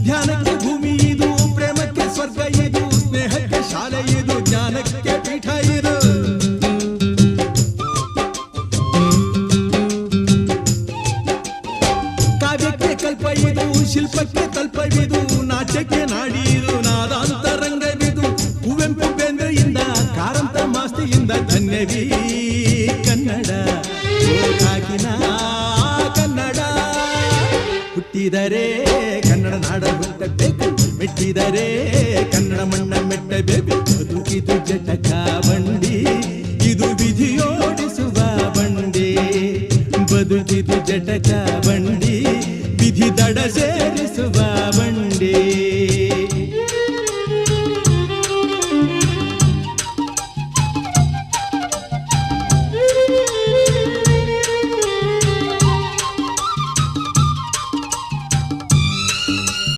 ಧ್ಯಾನಕ್ಕೆ ಭೂಮಿ ಇದು, ಪ್ರೇಮಕ್ಕೆ ಸ್ವರ್ಗ ಇದು, ಸ್ನೇಹಕ್ಕೆ ಶಾಲೆ ಇದು, ಜ್ಞಾನಕ್ಕೆ ಪೀಠ ಇದು. ಕಾವ್ಯಕ್ಕೆ ಕಲ್ಪ ಇದು, ಶಿಲ್ಪಕ್ಕೆ ತಲ್ಪವಿದು, ನಾಟ್ಯಕ್ಕೆ ನಾಡಿ ಇದು, ನಾದಾಂತರಂಗವಿದು. ಕುವೆಂಪು ಬೇಂದ್ರೆಯಿಂದ ಕಾರಂತ ಮಾಸ್ತಿಯಿಂದ ಧನ್ಯವೀ ಕನ್ನಡ, ಕಾಕಿನ ಕನ್ನಡ. ಹುಟ್ಟಿದರೆ ಕನ್ನಡ ನಾಡ ಹುಟ್ಟಬೇಕು, ಮೆಟ್ಟಿದರೆ ಕನ್ನಡ ಮಣ್ಣ ಮೆಟ್ಟಬೇಕು.